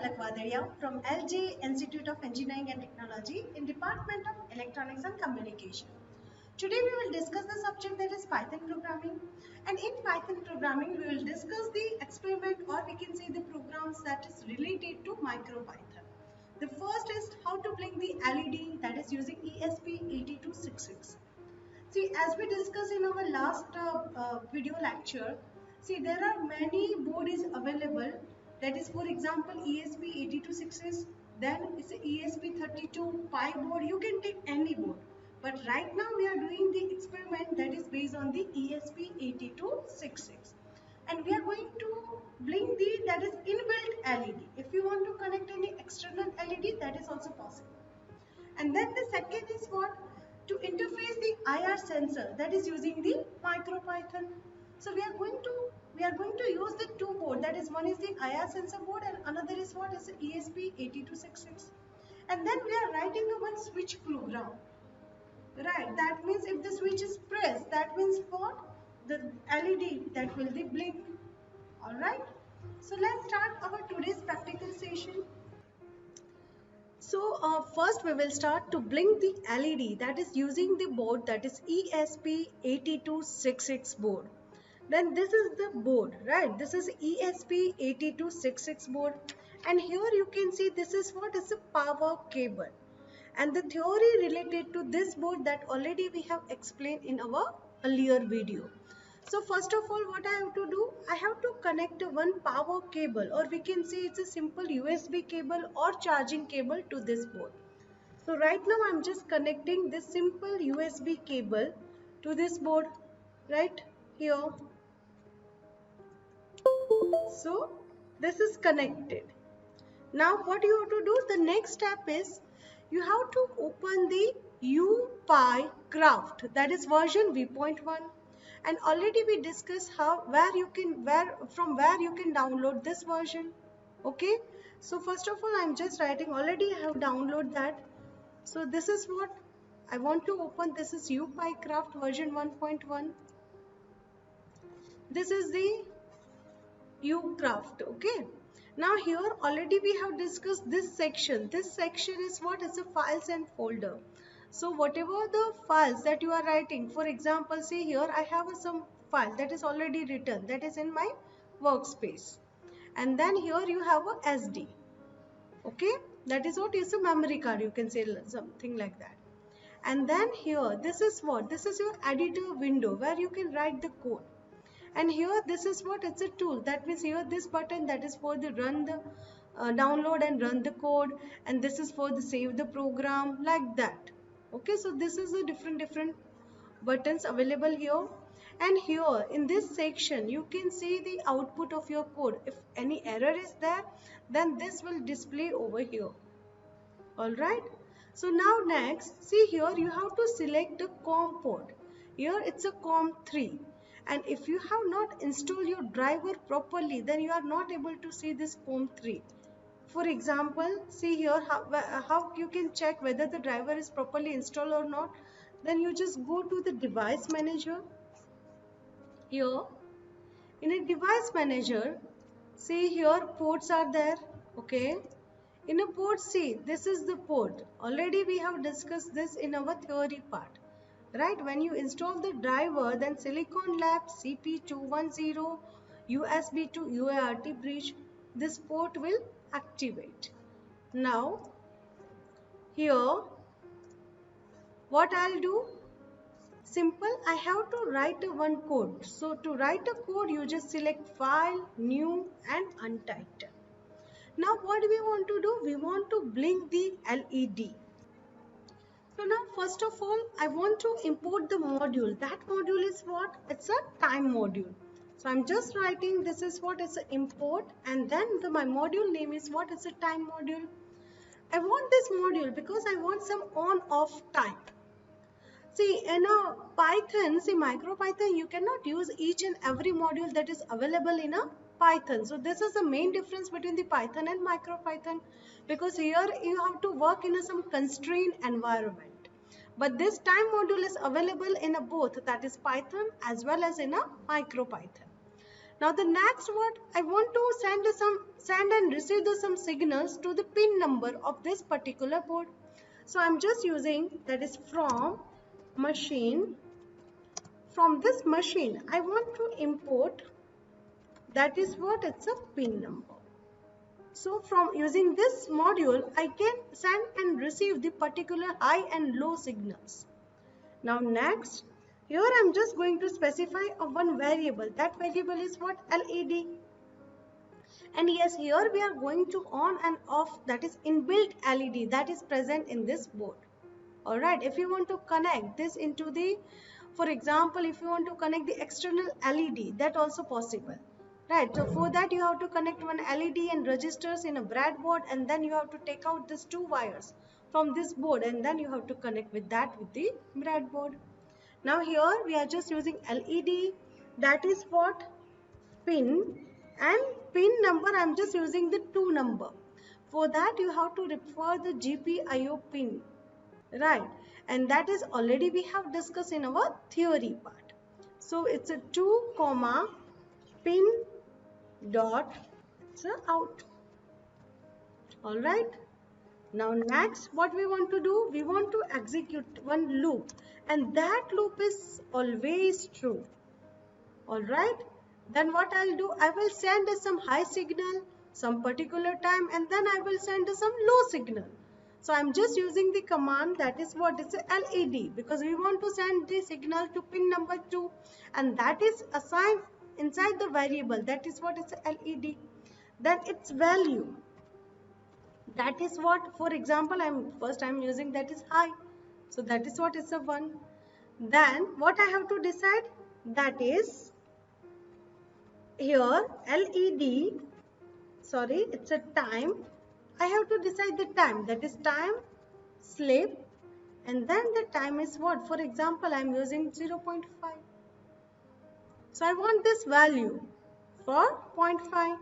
Palak Vadaria from LJ Institute of Engineering and Technology in Department of Electronics and Communication. Today we will discuss the subject that is Python programming, and in Python programming we will discuss the experiment, or we can say the programs that is related to MicroPython. The first is how to blink the LED, that is using ESP8266. See, as we discussed in our last video lecture, see there are many boards available. That is, for example, ESP8266. Then it's a ESP32 Pi board. You can take any board. But right now we are doing the experiment that is based on the ESP8266. And we are going to blink the that is inbuilt LED. If you want to connect any external LED, that is also possible. And then the second is what? To interface the IR sensor, that is using the MicroPython. So we are going to use the two board, that is one is the IR sensor board and another is what is the ESP8266. And then we are writing a one switch program. Right, that means if the switch is pressed, that means what? The LED that will be blink. Alright. So let's start our today's practical session. So first we will start to blink the LED, that is using the board that is ESP8266 board. Then this is the board, right? This is ESP8266 board, and here you can see this is what is a power cable, and the theory related to this board that already we have explained in our earlier video. So first of all, what I have to do, I have to connect one power cable, or we can say it's a simple USB cable or charging cable to this board. So right now I'm just connecting this simple USB cable to this board right here. So this is connected. Now what you have to do, the next step is you have to open the UPyCraft, that is version v.1. And already we discussed from where you can download this version. Okay, so first of all I'm just writing, already I have downloaded that. So this is what I want to open. This is UPyCraft version 1.1. this is the UCraft. Okay, now here already we have discussed this section. This section is what is a files and folder. So whatever the files that you are writing, for example, see here I have some file that is already written, that is in my workspace, and then here you have a SD. Okay, that is what is a memory card, you can say something like that. And then here this is what, this is your editor window where you can write the code. And here this is what, it's a tool, that means here this button, that is for the run the download and run the code, and this is for the save the program, like that. Okay, so this is the different buttons available here. And here in this section you can see the output of your code. If any error is there, then this will display over here. Alright, so now next, see here you have to select the COM port. Here it's a COM3, and if you have not installed your driver properly, then you are not able to see this COM3. For example, see here how you can check whether the driver is properly installed or not. Then you just go to the device manager. Here in a device manager, see here ports are there. Okay, in a port C, this is the port. Already we have discussed this in our theory part. Right, when you install the driver, then Silicon Labs CP210 USB to UART bridge, this port will activate. Now here what I'll do, simple, I have to write one code. So to write a code, you just select file, new and untitled. Now what we want to do, we want to blink the LED. So now first of all I want to import the module. That module is what? It's a time module. So I'm just writing, this is what is import, and then my module name is what? It's a time module. I want this module because I want some on off time. See in a Python, see MicroPython, you cannot use each and every module that is available in a Python. So this is the main difference between the Python and MicroPython, because here you have to work in some constrained environment. But this time module is available in a both, that is Python as well as in a MicroPython. Now the next what I want to send and receive some signals to the pin number of this particular board. So I'm just using that is from machine. From this machine I want to import, that is what, it's a pin number. So from using this module I can send and receive the particular high and low signals. Now next, here I'm just going to specify one variable. That variable is what? LED. And yes, here we are going to on and off, that is inbuilt LED that is present in this board. Alright, if you want to connect this into the, for example, if you want to connect the external LED, that also possible. Right, so for that you have to connect one LED and registers in a breadboard, and then you have to take out these two wires from this board, and then you have to connect with that with the breadboard. Now here we are just using LED, that is what? Pin, and pin number I'm just using the 2 number. For that you have to refer the GPIO pin, right? And that is already we have discussed in our theory part. So it's a 2 comma pin dot, it's a out. All right. Now next what we want to do, we want to execute one loop, and that loop is always true. Alright, then what I'll do, I will send some high signal some particular time, and then I will send some low signal. So I'm just using the command, that is what, it's a LED, because we want to send the signal to pin number 2, and that is assigned inside the variable, that is what, it's a LED. Then its value, that is what, for example, I'm using that is high, so that is what is a 1. Then what I have to decide, that is here LED, sorry, it's a time. I have to decide the time, that is time slip, and then the time is what, for example, I'm using 0.5. So I want this value for 0.5.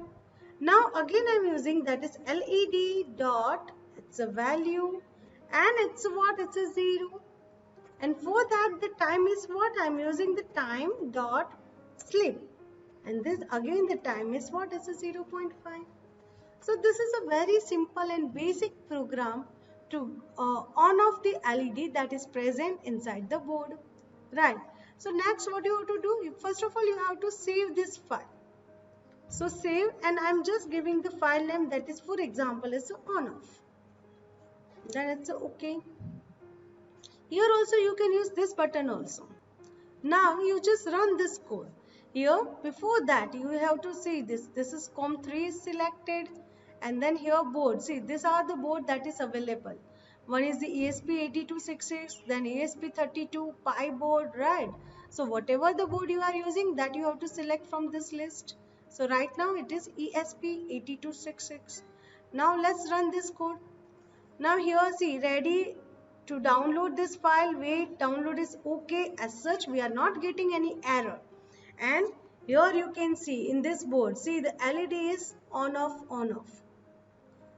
Now again I'm using, that is LED dot, it's a value, and it's what, it's a 0. And for that the time is what, I'm using the time dot slip, and this again the time is what, is a 0.5. So this is a very simple and basic program to on off the LED that is present inside the board, right? So next what you have to do, first of all you have to save this file. So save, and I'm just giving the file name, that is, for example, is on off. Then it's okay. Here also you can use this button also. Now you just run this code. Here before that you have to see this is COM3 is selected, and then here board, see these are the board that is available. One is the ESP8266, then ESP32 Pi board, right? So whatever the board you are using, that you have to select from this list. So right now it is ESP8266. Now let's run this code. Now here see, ready to download this file, wait, download is okay. As such we are not getting any error. And here you can see in this board, see the LED is on off on off.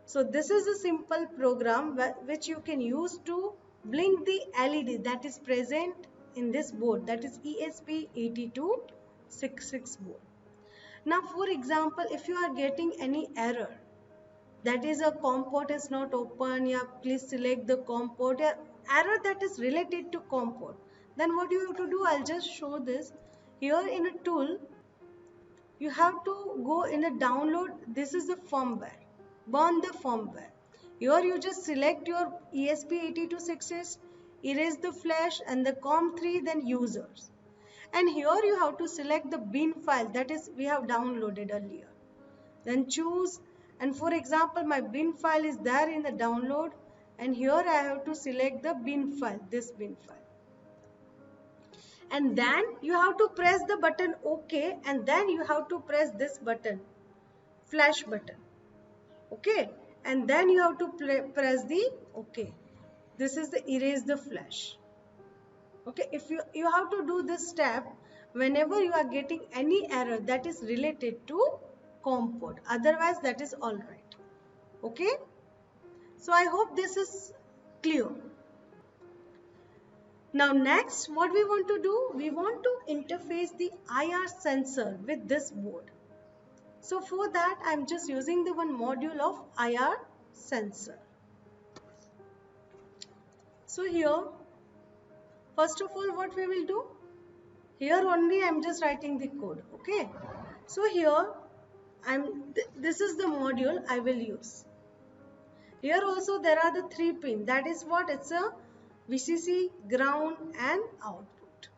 So this is a simple program which you can use to blink the LED that is present in this board, that is ESP8266 board. Now for example, if you are getting any error, that is a COM port is not open, yeah, please select the COM port, error that is related to COM port, then what you have to do, I'll just show this. Here in a tool, you have to go in a download, this is the firmware, burn the firmware. Here you just select your ESP8266, erase the flash and the COM3, then users. And here you have to select the bin file that is we have downloaded earlier. Then choose, and for example my bin file is there in the download, and here I have to select the bin file, this bin file. And then you have to press the button OK, and then you have to press this button, flash button, okay, and then you have to press the OK. This is the erase the flash. Okay, if you have to do this step whenever you are getting any error that is related to COM port, otherwise that is all right. Okay, so I hope this is clear. Now next, what we want to do, we want to interface the IR sensor with this board. So for that, I'm just using the one module of IR sensor. So here, first of all, what we will do, here only I'm just writing the code, okay? So here, this is the module I will use. Here also there are the 3 pin. That is what? It's a VCC, ground and output.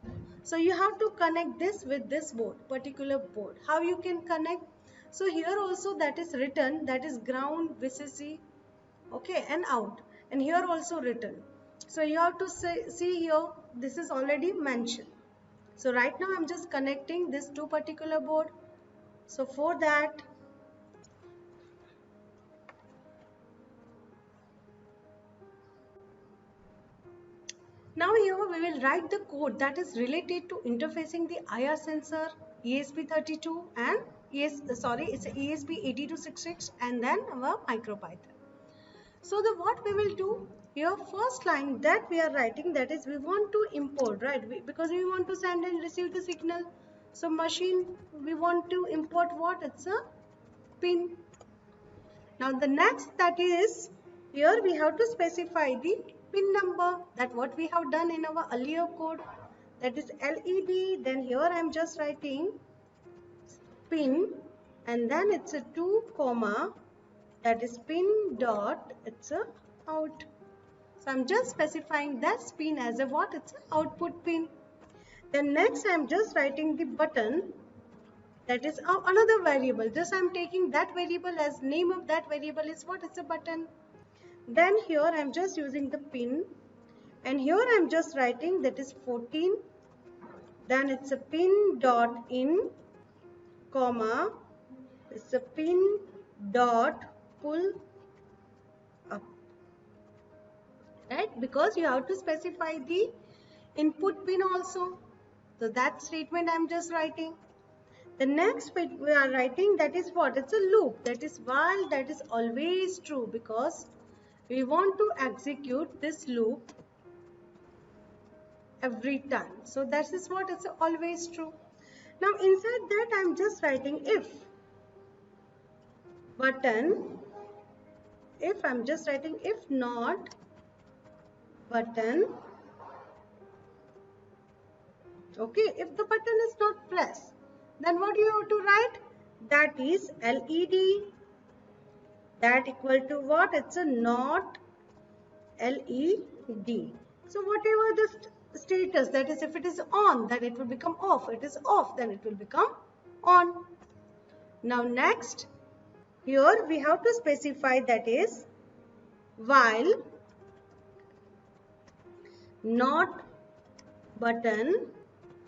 So you have to connect this with this board, particular board. How you can connect? So here also that is written, that is ground, VCC, okay, and out. And here also written. So you have to see here, this is already mentioned. So right now I'm just connecting this 2 particular board. So for that, now here we will write the code that is related to interfacing the IR sensor ESP32 and it's ESP8266 and then our MicroPython. So what we will do here, first line that we are writing, that is we want to import, right? Because we want to send and receive the signal. So machine, we want to import what? It's a pin. Now the next, that is here we have to specify the pin number, that what we have done in our earlier code, that is LED. Then here I am just writing pin and then it's a 2 comma, that is pin dot, it's a out. So I'm just specifying that pin as a what? It's an output pin. Then next I'm just writing the button, that is another variable. Just I'm taking that variable as name of that variable is what? It's a button. Then here I'm just using the pin and here I'm just writing that is 14. Then it's a pin dot in comma, it's a pin dot pull up, right? Because you have to specify the input pin also. So that statement I'm just writing. The next bit we are writing, that is what? It's a loop, that is while, that is always true, because we want to execute this loop every time. So that is what? It's always true. Now inside that I'm just writing if button, if I'm just writing if not button, okay, if the button is not pressed, then what you have to write? That is LED, that equal to what? It's a not LED. So whatever the status, that is if it is on, then it will become off. It is off, then it will become on. Now next, here we have to specify, that is while not button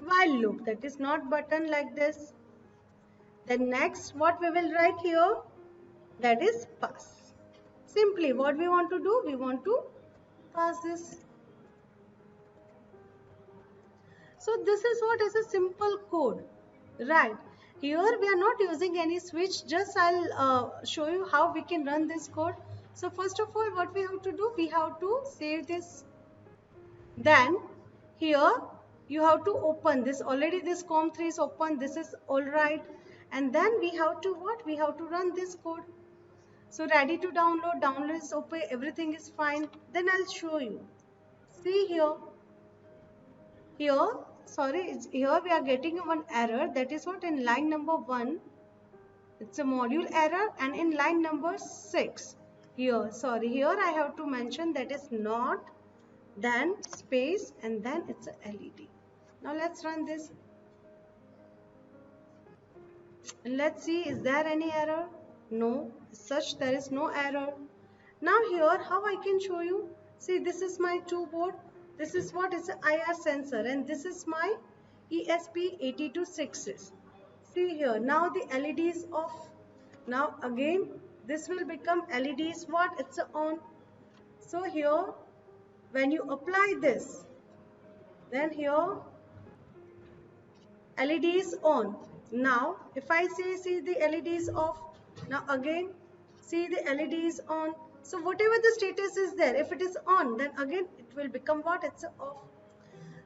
while loop, that is not button like this. Then next what we will write here, that is pass. Simply what we want to do, we want to pass this. So this is what is a simple code, right? Here we are not using any switch, just I'll show you how we can run this code. So first of all, what we have to do, we have to save this. Then here you have to open this, already this COM3 is open, this is all right. And then we have to what? We have to run this code. So ready to download, download is open, everything is fine. Then I'll show you. See here. Here, sorry, here we are getting one error. That is what? In line number 1, it's a module error, and in line number 6, here, sorry, here I have to mention that is not, then space, and then it's a LED. Now let's run this. And let's see, is there any error? No, such there is no error. Now here, how I can show you? See, this is my 2 board. This is what is an IR sensor, and this is my ESP8266. See here, now the LED is off. Now again, this will become LED is what? It's on. So here, when you apply this, then here LED is on. Now, if I say, see the LED is off. Now again, see the LED is on. So whatever the status is there, if it is on, then again it will become what? It's off.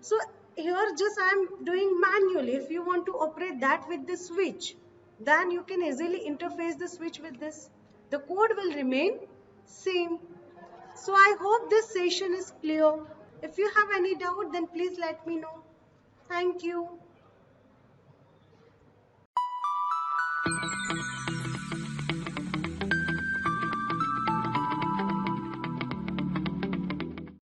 So here just I am doing manually. If you want to operate that with the switch, then you can easily interface the switch with this. The code will remain same. So I hope this session is clear. If you have any doubt, then please let me know. Thank you.